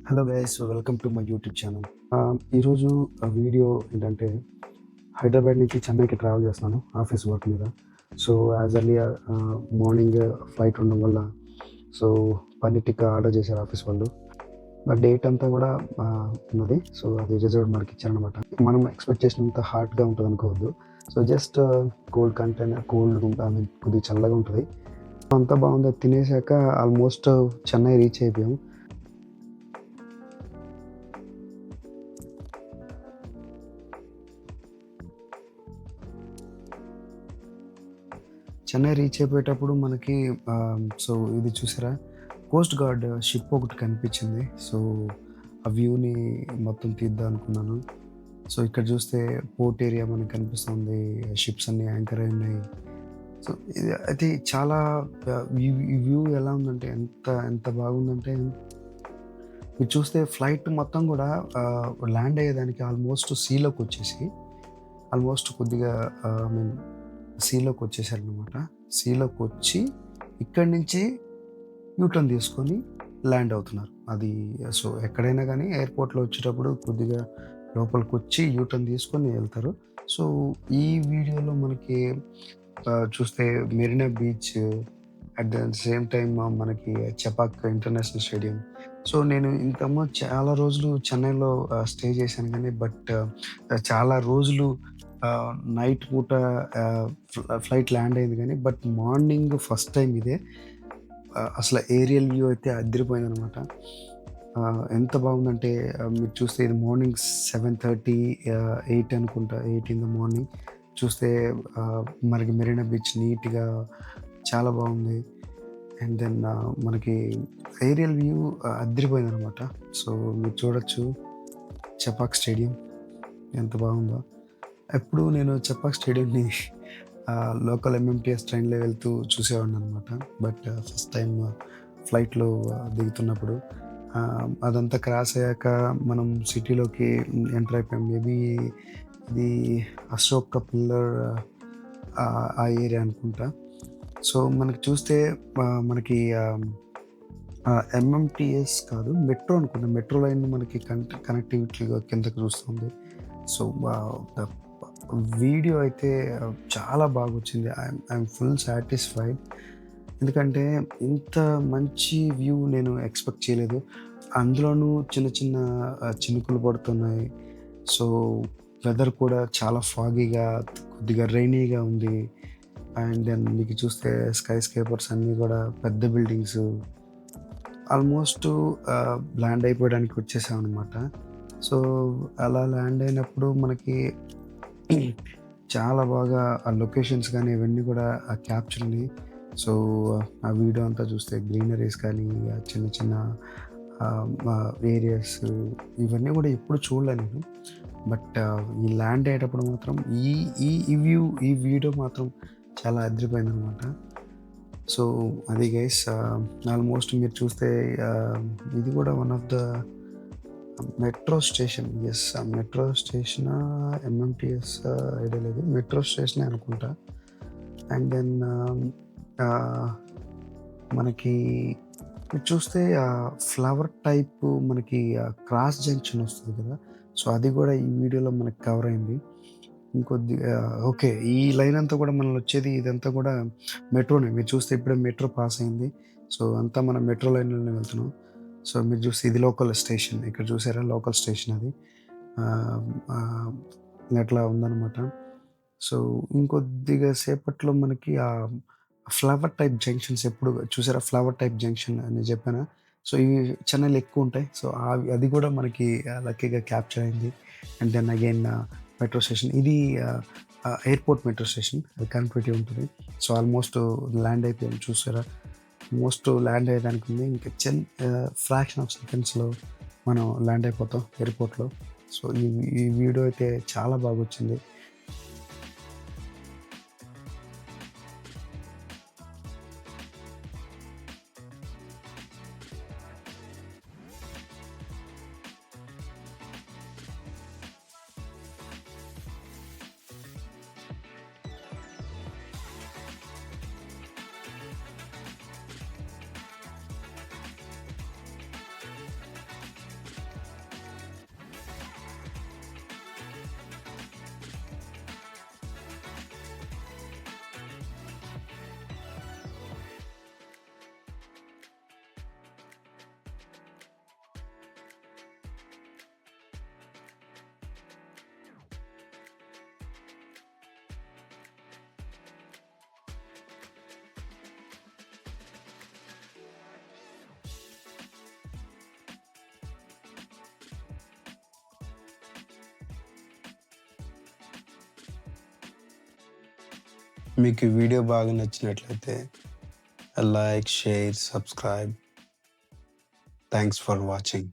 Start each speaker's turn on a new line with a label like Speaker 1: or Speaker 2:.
Speaker 1: Hello guys, welcome to my YouTube channel. ఈరోజు video ఏంటంటే హైదరాబాద్ నుంచి చెన్నైకి ట్రావెల్ చేస్తున్నాను ఆఫీస్ వర్క్ మీద. So as earlier morning flight ఉండడం వల్ల సో పన్నీర్ టిక్కా ఆర్డర్ చేశారు ఆఫీస్ వాళ్ళు. డేట్ అంతా కూడా ఉన్నది. సో అది రిజర్వ్ మనకి ఇచ్చారనమాట. మనం ఎక్స్పెక్ట్ చేసినంత హాట్గా ఉంటుంది అనుకోవద్దు. So just cold container, cold I mean కొద్దిగా చల్లగా ఉంటుంది. అంతా బాగుంది. తినేసాక ఆల్మోస్ట్ చెన్నై రీచ్ అయిపోయాం. చెన్నై రీచ్ అయిపోయేటప్పుడు మనకి సో ఇది చూసారా, కోస్ట్ గార్డ్ షిప్ ఒకటి కనిపించింది. సో ఆ వ్యూని మొత్తం తీద్దాం అనుకున్నాను. సో ఇక్కడ చూస్తే పోర్ట్ ఏరియా మనకి కనిపిస్తుంది, షిప్స్ అన్ని యాంకర్ అయి ఉన్నాయి. సో ఇది అయితే చాలా ఈ వ్యూ ఎలా ఉందంటే ఎంత ఎంత బాగుందంటే, మీరు చూస్తే ఫ్లైట్ మొత్తం కూడా ల్యాండ్ అయ్యేదానికి ఆల్మోస్ట్ సీలోకి వచ్చేసి ఆల్మోస్ట్ కొద్దిగా ఐ మీన్ సీలోకి వచ్చేసారనమాట. సీలోకి వచ్చి ఇక్కడి నుంచి యూటర్న్ తీసుకొని ల్యాండ్ అవుతున్నారు. అది సో ఎక్కడైనా కానీ ఎయిర్పోర్ట్లో వచ్చేటప్పుడు కొద్దిగా లోపలికి వచ్చి యూటర్న్ తీసుకొని వెళ్తారు. సో ఈ వీడియోలో మనకి చూస్తే Marina beach, at the same time మనకి చెపాక్ ఇంటర్నేషనల్ స్టేడియం. సో నేను ఇంతకుముందు చాలా రోజులు చెన్నైలో స్టే చేశాను కానీ చాలా రోజులు నైట్ పూట ఫ్లైట్ ల్యాండ్ అయింది కానీ మార్నింగ్ ఫస్ట్ టైం ఇదే. అసలు ఏరియల్ వ్యూ అయితే అదిరిపోయిందనమాట. ఎంత బాగుందంటే మీరు చూస్తే ఇది మార్నింగ్ 7:30, 8 అనుకుంటా, 8 ఇన్ ద మార్నింగ్ చూస్తే మనకి మెరీనా బీచ్ నీట్గా చాలా బాగుంది. అండ్ దెన్ మనకి ఏరియల్ వ్యూ అదిరిపోయిందనమాట. సో మీరు చూడొచ్చు చెపాక్ స్టేడియం ఎంత బాగుందో. ఎప్పుడు నేను చెపాక్ స్టేడియంని లోకల్ ఎంఎంటీఎస్ ట్రైన్లో వెళ్తూ చూసేవాడిని అనమాట. ఫస్ట్ టైం ఫ్లైట్లో దిగుతున్నప్పుడు అదంతా క్రాస్ అయ్యాక మనం సిటీలోకి ఎంటర్ అయిపోయాం. మేబీ ఇది అశోక పిల్లర్ ఆ ఏరియా అనుకుంటా. సో మనకి చూస్తే మనకి ఎంఎంటీఎస్ కాదు, మెట్రో అనుకుంటా. మెట్రో లైన్ మనకి కనెక్టివిటీగా కిందకి చూస్తుంది. సో వీడియో అయితే చాలా బాగా వచ్చింది. I'm full satisfied. ఎందుకంటే ఇంత మంచి వ్యూ నేను ఎక్స్పెక్ట్ చేయలేదు. అందులోనూ చిన్న చిన్న చినుకులు పడుతున్నాయి. సో వెదర్ కూడా చాలా ఫాగీగా, కొద్దిగా రైనీగా ఉంది. అండ్ దెన్ మీకు చూస్తే స్కై స్కేపర్స్ అన్నీ కూడా పెద్ద బిల్డింగ్స్. ఆల్మోస్ట్ ల్యాండ్ అయిపోవడానికి వచ్చేసాం అనమాట. సో అలా ల్యాండ్ అయినప్పుడు మనకి చాలా బాగా ఆ లొకేషన్స్ కానీ ఇవన్నీ కూడా క్యాప్చర్ ఉన్నాయి. సో ఆ వీడియో అంతా చూస్తే గ్రీనరీస్ కానీ చిన్న చిన్న ఏరియాస్ ఇవన్నీ కూడా ఎప్పుడు చూడలేదు నేను. ఈ ల్యాండ్ అయ్యేటప్పుడు మాత్రం ఈ వీడియో మాత్రం చాలా అదిరిపోయింది అనమాట. సో అది గైస్, ఆల్మోస్ట్ మీరు చూస్తే ఇది కూడా one of the metro station. Yes, metro station, MMTS idea లేదు, మెట్రో స్టేషనే అనుకుంటా. అండ్ దెన్ మనకి చూస్తే ఫ్లవర్ టైప్ మనకి క్రాస్ జంక్షన్ వస్తుంది కదా. సో అది కూడా ఈ వీడియోలో మనకి కవర్ అయింది. ఇంకొద్దిగా ఓకే, ఈ లైన్ అంతా కూడా మనం వచ్చేది ఇదంతా కూడా మెట్రోనే. మీరు చూస్తే ఇప్పుడే మెట్రో పాస్ అయింది. సో అంతా మనం మెట్రో లైన్లోనే వెళ్తున్నాం. సో మీరు చూస్తే ఇది లోకల్ స్టేషన్. ఇక్కడ చూసారా, లోకల్ స్టేషన్ అది అట్లా ఉందన్నమాట. సో ఇంకొద్దిగా సేపట్లో మనకి ఆ ఫ్లవర్ టైప్ జంక్షన్స్ ఎప్పుడు చూసారా, ఫ్లవర్ టైప్ జంక్షన్ అని చెప్పాను. సో ఇవి చెన్నైలో ఎక్కువ ఉంటాయి. సో అది కూడా మనకి లక్కీగా క్యాప్చర్ అయింది. And then again metro station, ఇది ఎయిర్పోర్ట్ మెట్రో స్టేషన్, అది కనెక్టివిటీ ఉంటుంది. సో ఆల్మోస్ట్ ల్యాండ్ అయిపోయాం. చూసారా, మోస్ట్ ల్యాండ్ అయ్యేదానికి ఉంది. ఇంకా ఫ్రాక్షన్ ఆఫ్ సెకండ్స్లో మనం ల్యాండ్ అయిపోతాం ఎయిర్పోర్ట్లో. సో ఈ వీడియో అయితే చాలా బాగా వచ్చింది. మీకు ఈ వీడియో బాగా నచ్చినట్లయితే like, share, subscribe. Thanks for watching.